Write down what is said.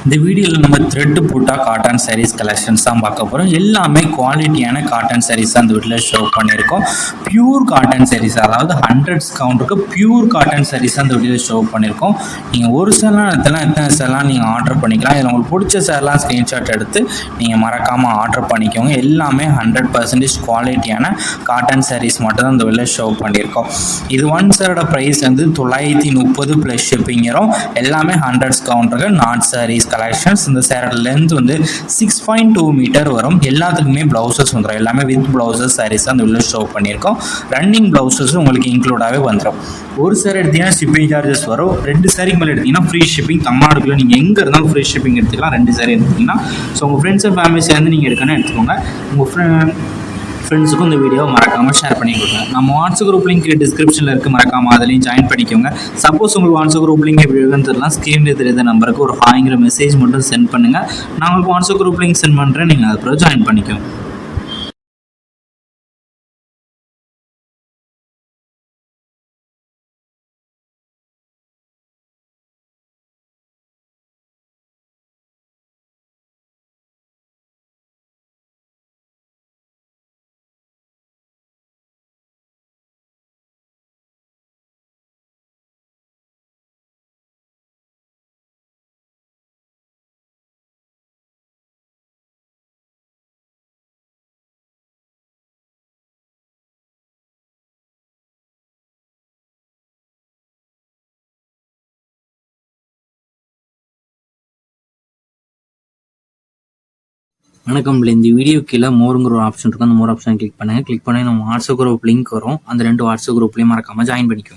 இந்த வீடியோவில் நம்ம த்ரெட் போட்டா காட்டன் சாரீஸ் கலெக்ஷன்ஸ் தான் பார்க்க போகிறோம். எல்லாமே குவாலிட்டியான காட்டன் சாரீஸ் தான் இந்த வீட்டில் ஷோ பண்ணியிருக்கோம். பியூர் காட்டன் சாரீஸ், அதாவது 100 கவுண்டருக்கு பியூர் காட்டன் சாரீஸ் தான் இந்த வீடியோவில் ஷோ பண்ணியிருக்கோம். நீங்கள் ஒரு சேலாம் எத்தனை சேலாம் நீங்கள் ஆர்டர் பண்ணிக்கலாம். இதில் உங்களுக்கு பிடிச்ச சேலாம் ஸ்க்ரீன்ஷாட் எடுத்து நீங்கள் மறக்காமல் ஆர்டர் பண்ணிக்கோங்க. எல்லாமே 100% குவாலிட்டியான காட்டன் சாரீஸ் மட்டும் தான் இந்த வீடியோவில் ஷோ பண்ணியிருக்கோம். இது ஒன் சேரோட ப்ரைஸ் வந்து 930 ப்ளஸ் ஷிப்பிங் வரும். எல்லாமே 100 கவுண்டருக்கு நாட் சாரீஸ் கலெக்ஷன்ஸ். இந்த சேரோட லென்த் வந்து 6.2 மீட்டர் வரும். எல்லாத்துக்குமே பிளவுசஸ் வந்துடும். எல்லாமே வித் பிளவுசஸ் சாரீஸ் அந்த உள்ள ஷோ பண்ணியிருக்கோம். ரன்னிங் பிளவுசஸ் உங்களுக்கு இன்க்ளூடாகவே வந்துடும். ஒரு சேர் எடுத்தீங்கன்னா ஷிப்பிங் சார்ஜஸ் வரும். 2 சாரிக்கு மேலே எடுத்தீங்கன்னா ஃப்ரீ ஷிப்பிங். தமிழ்நாடுக்குள்ள நீங்கள் எங்கே இருந்தாலும் ஃப்ரீ ஷிப்பிங் எடுத்துக்கலாம். 2 சாரி எடுத்தீங்கன்னா. ஸோ உங்கள் ஃப்ரெண்ட்ஸ் அண்ட் ஃபேமிலி சேர்ந்து நீங்கள் எடுக்கணும்னு எடுத்துக்கோங்க. உங்கள் ஃப்ரெண்ட்ஸுக்கும் இந்த வீடியோ மறக்காமல் ஷேர் பண்ணி கொடுங்க. நம்ம வாட்ஸ்அப் குரூப் லிங்க் டிஸ்கிரிப்ஷனில் இருக்குது, மறக்காமல் அதுலேயும் ஜாயின் பண்ணிக்கோங்க. சப்போஸ் உங்களுக்கு வாட்ஸ்அப் குரூப் லிங்க் எப்படி இருக்குன்னு தெரியலாம், ஸ்க்ரீனில் தெரியாத நம்பருக்கு ஒரு ஹாய்ங்கிற மெசேஜ் மட்டும் சென்ட் பண்ணுங்கள். நான் உங்களுக்கு வாட்ஸ்அப் குரூப் லிங்க் சென்ட் பண்ணுறேன், நீங்கள் அதுக்கப்புறம் ஜாயின் பண்ணிக்கோங்க. வணக்கம். இந்த வீடியோ கீழே மோருங்கிற ஒரு ஆப்ஷன் இருக்கும். அந்த மோர் ஆப்ஷன் கிளிக் பண்ணுங்க. கிளிக் பண்ணி நம்ம வாட்ஸ்அப் குரூப் லிங்க் வரும். அந்த 2 வாட்ஸ்அப் குரூப்லையும் மறக்காமல் ஜாயின் பண்ணிக்கோங்க.